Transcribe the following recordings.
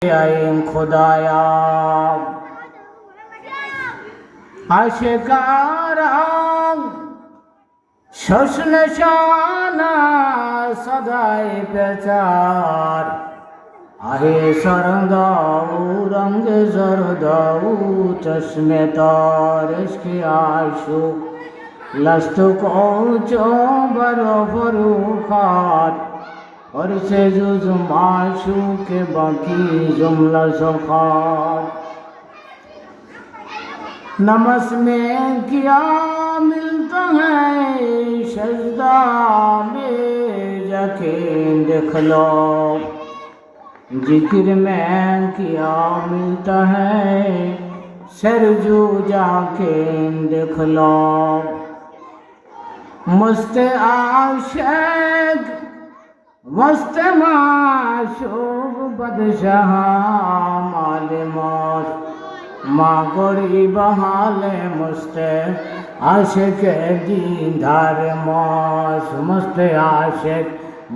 আইন খোদায়া আশিকারা শোষণ শানা সদাই পেচার आहे सरदाऊ रंग जरदाऊ चश्मे तार इश्क़ आशू लस्तु कोचो बरो फरूखात और से जुज माशू के बाकी जुमला ज़खात नमस में क्या मिलता है सजदा में जाके देख लो जिक्र में क्या मिलता है सरजू जाके देख लो मस्त आशिक मस्त माशूक बदशाह माले मौत माँ गरीब हाले मस्त आशिक दीदार मौत मस्त आशिक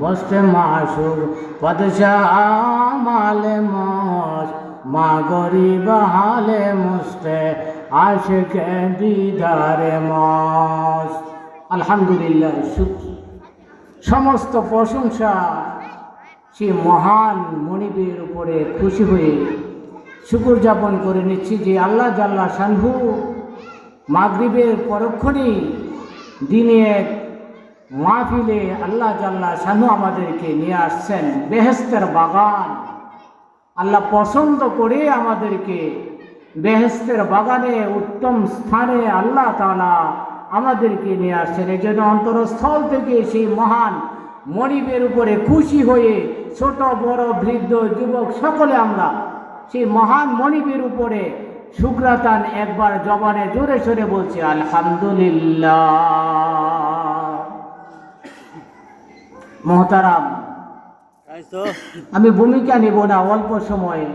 मस्त माशूक बदशाह माले मौत माँ गरीब हाले मस्त आशिक दीदार मौत আলহামদুলিল্লাহ। সমস্ত প্রশংসা সেই মহান মনিবের উপরে খুশি হয়ে শুকর যাপন করে নিচ্ছি যে আল্লাহ জাল্লা শানহু মাগরিবের পরক্ষণে দিনে এক মাহফিলে আল্লাহ জাল্লা শানহু আমাদেরকে নিয়ে আসছেন বেহেশতের বাগান। আল্লাহ পছন্দ করে আমাদেরকে বেহেশতের বাগানে উত্তম স্থানে আল্লাহ তাআলা আমাদেরকে নিয়ে আসছেন। এই জন্য অন্তরস্থল থেকে সেই মহান মনিবের উপরে খুশি হয়ে ছোট বড় বৃদ্ধ যুবক সকলে আমরা সেই মহান মনিবের উপরে শুকরাতান একবার জবানে জোরে সোরে বলছি আলহামদুলিল্লাহ। মহতারাম, আমি ভূমিকা নেব না, অল্প সময়ে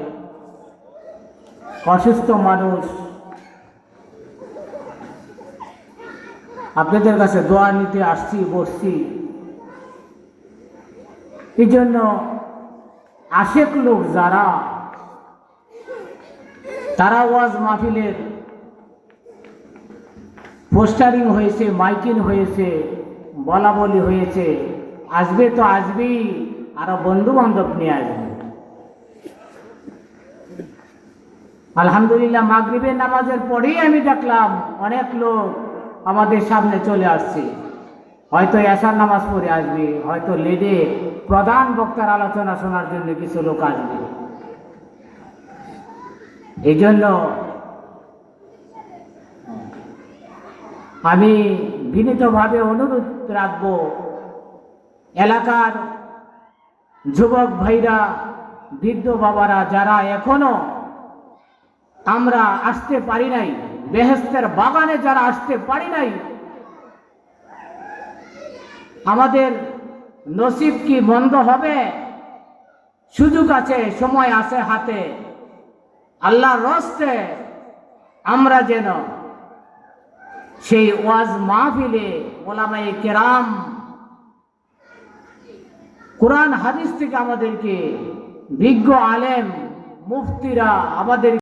অসুস্থ মানুষ, আপনাদের কাছে দোয়া নিতে আসছি, বসছি। এই জন্য আশেক লোক যারা, তারা ওয়াজ মাহফিলের পোস্টারিং হয়েছে, মাইকিং হয়েছে, বলা বলি হয়েছে, আসবে তো আসবেই, আরো বন্ধু বান্ধব নিয়ে আসবে। আলহামদুলিল্লাহ, মাগরিবের নামাজের পরেই আমি দেখলাম অনেক লোক আমাদের সামনে চলে আসছে। হয়তো এশার নামাজ পড়ে আসবে, হয়তো লেডে প্রধান বক্তার আলোচনা শোনার জন্য কিছু লোক আসবে। এই জন্য আমি বিনীতভাবে অনুরোধ রাখব, এলাকার যুবক ভাইরা, বৃদ্ধ বাবারা, যারা এখনো আমরা আসতে পারি নাই, বেহেশতের বাগানে যারা আসতে পারি নাই, আমাদের নসিব কি বন্ধ হবে? সুযোগ আছে, সময় আছে হাতে। আল্লাহর রাস্তে আমরা যেন সেই ওয়াজ মাহফিলে ওলামায়ে কেরাম কোরআন হাদিস থেকে আমাদেরকে বিজ্ঞ আলেম মুফতিরা আমাদের